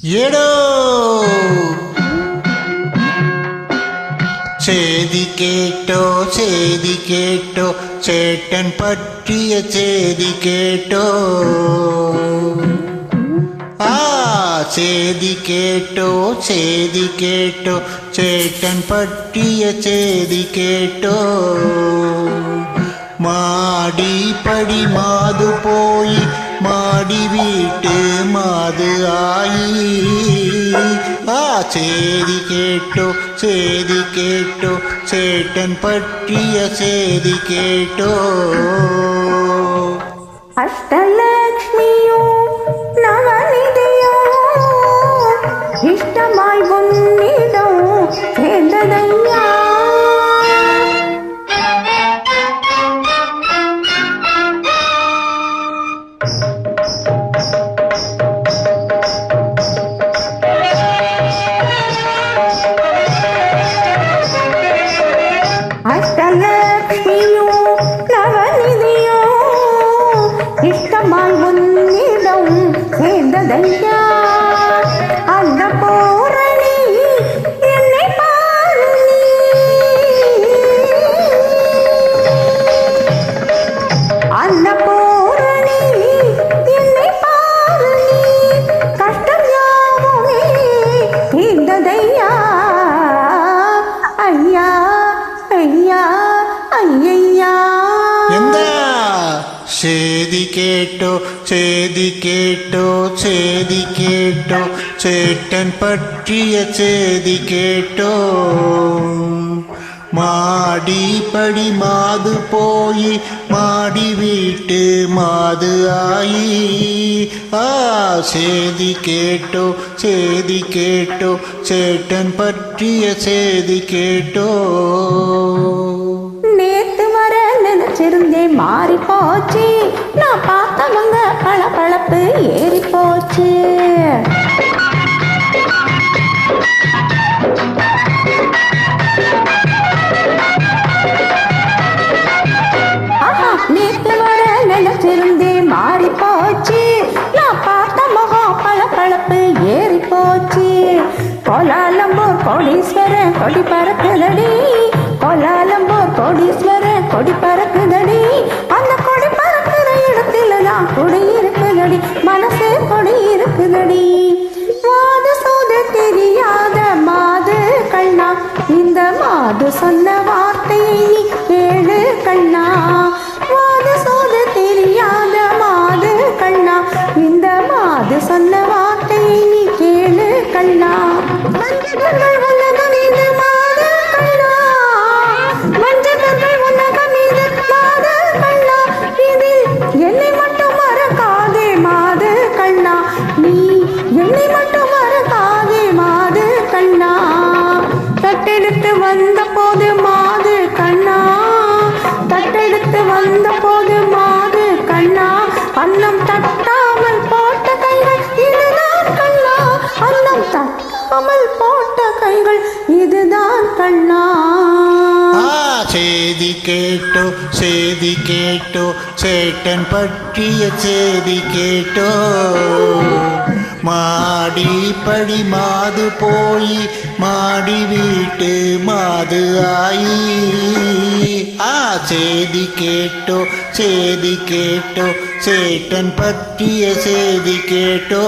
ஏடோ சேதி கேட்டோ சேட்டன் பற்றிய சேதி கேட்டோ. சேதி கேட்டோ சேட்டன் பற்றிய சேதி கேட்டோ. மாடி படி மாது போய் மாடி வீட்டு மாது ஆயி. சேதி கேட்டோ சேட்டன் பற்றிய சேதி கேட்டோ. அஷ்டலக்ஷ்மியோ நவநிதியோ இஷ்டமாய் உன்னிடம் சேர்ந்ததையா. அஷ்டலக்ஷ்மியோ நவநிதியோ இஷ்டமாய் உன்னிடம் சேர்ந்ததையா. அந்த பூரணி என்னை பாரு அந்த பூரணி என்னை பாரு கஷ்டம் யாவுமே தீர்ந்ததையா. ஐயா ஐயா ஐயா. எந்த சேதி கேட்டோ சேட்டன் பற்றிய சேதி கேட்டோ. மாடி படி மாது போய் மாடி வீட்டு மாது ஆயி. சேதி கேட்டோ சேட்டன் பற்றிய சேதி கேட்டோ. நேத்து வர நினைச்சிருந்தேன் மாறி போச்சு, நான் பார்த்தவங்க பளபளப்பு ஏறி போச்சு. நேத்து வர நினைச்சிருந்தேன் மாறி போச்சு, நான் பார்த்த முகம் பளபளப்பு ஏறி போச்சு. கோலாலம்பூர் கோடீஸ்வரன் கொடி பறக்குதடி, கோலாலம்பூர் கோடீஸ்வரன் கொடி பறக்குதடி. அந்த கொடி பறக்குற இடத்துல தான் கொடி இருக்குதடி, மனசு கொடி இருக்குதடி. வாது சோது தெரியாத மாது கண்ணா, இந்த மாது சொன்ன வார்த்தையை நீ கேளு கண்ணா. வாது சோது தெரியாத மாது கண்ணா, இந்த மாது சொன்ன வார்த்தையை நீ கேளு கண்ணா. மஞ்சள் உலகம் இது மாது கண்ணா, மஞ்சள் உலகம் இது மாது கண்ணா. இதில் என்னை மட்டும் மறக்காதே மாது கண்ணா, நீ என்னை மட்டும் மறக்காதே மாது கண்ணா. தட்டெடுத்து வந்த போது மாது கண்ணா, தட்டெடுத்து வந்த போது மாது கண்ணா. அன்னம் தட்டாமல் போட்ட கைகள் இதுதான் கண்ணா, அன்னம் தட்டாமல் போட்ட கைகள் இதுதான் கண்ணா. சேதி கேட்டோ சேட்டன் பற்றிய சேதி கேட்டோ. மாடி படி மாது போய் மாடி வீட்டு மாது ஆயி. சேதி கேட்டோ சேட்டன் பற்றிய சேதி கேட்டோ.